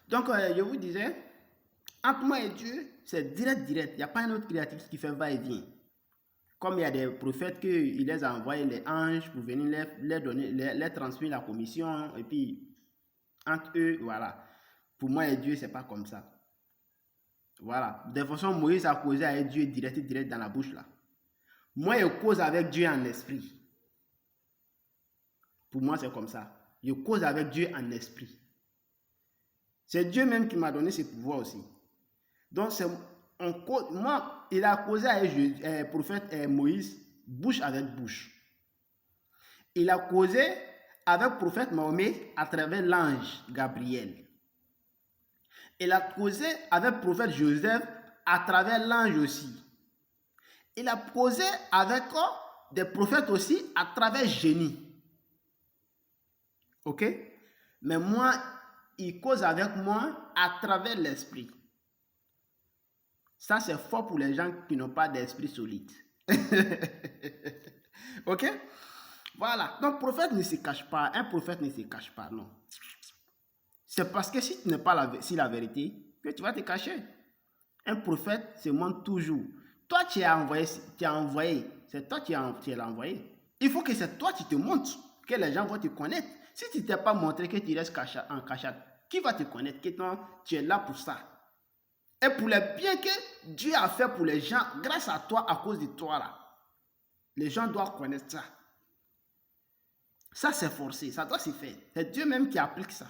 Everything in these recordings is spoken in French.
Donc, je vous disais, entre moi et Dieu, c'est direct. Il n'y a pas un autre créatif qui fait va-et-vient. Comme il y a des prophètes qu'il les a envoyés les anges pour venir les donner, les transmettre la commission, et puis entre eux, voilà. Pour moi et Dieu, c'est pas comme ça. Voilà. De toute façon, Moïse a causé avec Dieu direct dans la bouche là. Moi, je cause avec Dieu en esprit. Pour moi, c'est comme ça. Je cause avec Dieu en esprit. C'est Dieu même qui m'a donné ce pouvoir aussi. Donc, moi, il a causé avec le prophète Moïse, bouche avec bouche. Il a causé avec le prophète Mahomet à travers l'ange Gabriel. Il a causé avec le prophète Joseph à travers l'ange aussi. Il a causé avec des prophètes aussi à travers génie. Ok? Mais moi, il cause avec moi à travers l'esprit. Ça, c'est fort pour les gens qui n'ont pas d'esprit solide. Ok? Voilà. Donc, prophète ne se cache pas. Un prophète ne se cache pas, non. C'est parce que si tu n'es pas la vérité que tu vas te cacher. Un prophète se montre toujours. Toi, tu as envoyé. C'est toi qui l'as envoyé. Il faut que c'est toi qui te montres, que les gens vont te connaître. Si tu ne t'es pas montré que tu restes en cachette, qui va te connaître que tu es là pour ça? Et pour les biens que Dieu a fait pour les gens, grâce à toi, à cause de toi là, les gens doivent connaître ça. Ça, c'est forcé, ça doit se faire. C'est Dieu même qui applique ça.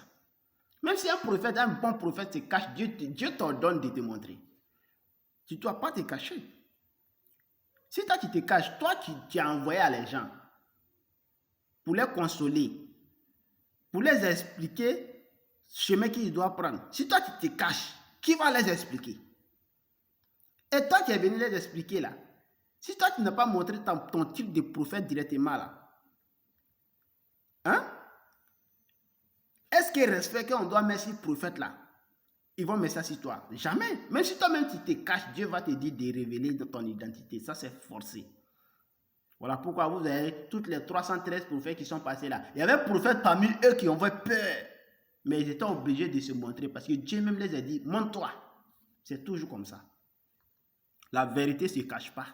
Même si un prophète, un bon prophète se cache, Dieu t'ordonne de te montrer. Tu ne dois pas te cacher. Si toi, tu te caches, toi, tu as envoyé à les gens pour les consoler, pour les expliquer le chemin qu'ils doivent prendre. Si toi, tu te caches, qui va les expliquer? Et toi qui es venu les expliquer là, si toi, tu n'as pas montré ton type de prophète directement là, hein? Est-ce qu'ils respectent qu'on doit mettre ce prophète là? Ils vont mettre ça sur toi. Jamais. Même si toi-même tu te caches, Dieu va te dire de révéler ton identité. Ça, c'est forcé. Voilà pourquoi vous avez toutes les 313 prophètes qui sont passés là. Il y avait des prophètes parmi eux qui ont fait peur. Mais ils étaient obligés de se montrer parce que Dieu même les a dit, montre-toi. C'est toujours comme ça. La vérité ne se cache pas.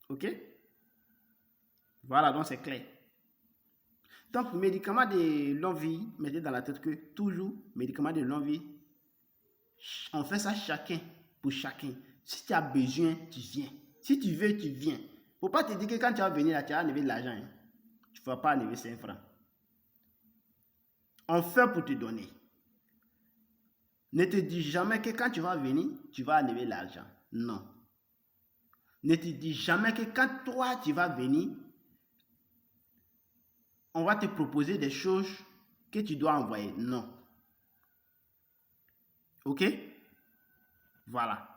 Ok? Voilà, donc c'est clair. Donc, médicaments de longue vie, mettez dans la tête que toujours, médicaments de longue vie, on fait ça chacun pour chacun. Si tu as besoin, tu viens. Si tu veux, tu viens. Faut pas te dire que quand tu vas venir là, tu vas enlever de l'argent. Hein. Tu ne vas pas enlever 5 francs. On fait pour te donner. Ne te dis jamais que quand tu vas venir, tu vas enlever l'argent. Non. Ne te dis jamais que quand toi, tu vas venir, on va te proposer des choses que tu dois envoyer. Non. Ok? Voilà.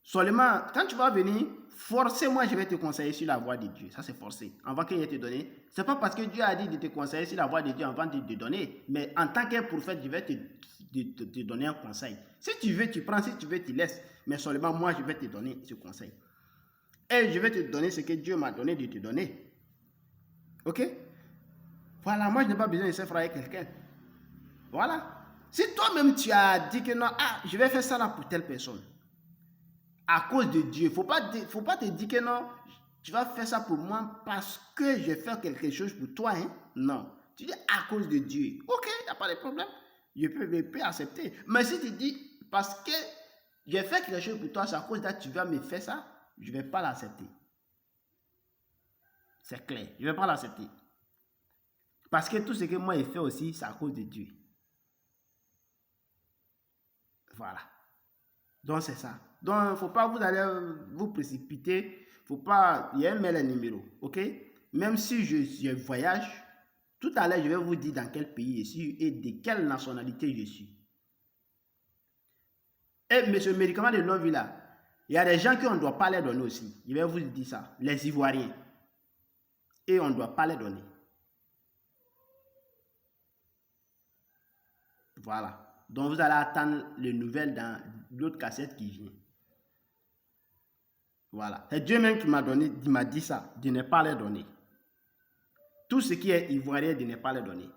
Seulement, quand tu vas venir, forcément, je vais te conseiller sur la voie de Dieu. Ça, c'est forcé. Avant qu'il te donne. Ce n'est pas parce que Dieu a dit de te conseiller sur la voie de Dieu avant de te donner. Mais en tant que prophète, je vais te donner un conseil. Si tu veux, tu prends. Si tu veux, tu laisses. Mais seulement, moi, je vais te donner ce conseil. Et je vais te donner ce que Dieu m'a donné de te donner. Ok? Voilà, moi, je n'ai pas besoin de se faire avec quelqu'un. Voilà. Si toi-même, tu as dit que non, je vais faire ça là pour telle personne. À cause de Dieu. Faut pas te dire que non, tu vas faire ça pour moi parce que je fais quelque chose pour toi. Hein? Non. Tu dis à cause de Dieu. Ok, il n'y a pas de problème. Je peux accepter. Mais si tu dis parce que je fais quelque chose pour toi, c'est à cause de tu vas me faire ça, je ne vais pas l'accepter. C'est clair. Je ne vais pas l'accepter. Parce que tout ce que moi j'ai fait aussi, c'est à cause de Dieu. Voilà. Donc c'est ça. Donc il ne faut pas vous aller vous précipiter. Faut pas. Il y a un mail numéro. Ok? Même si je voyage, tout à l'heure je vais vous dire dans quel pays je suis et de quelle nationalité je suis. Et ce médicament de longue vie là, il y a des gens qu'on ne doit pas les donner aussi. Je vais vous dire ça. Les Ivoiriens. Et on ne doit pas les donner. Voilà. Donc vous allez attendre les nouvelles dans l'autre cassette qui vient. Voilà. C'est Dieu même qui m'a dit ça, de ne pas les donner. Tout ce qui est ivoirien, de ne pas les donner.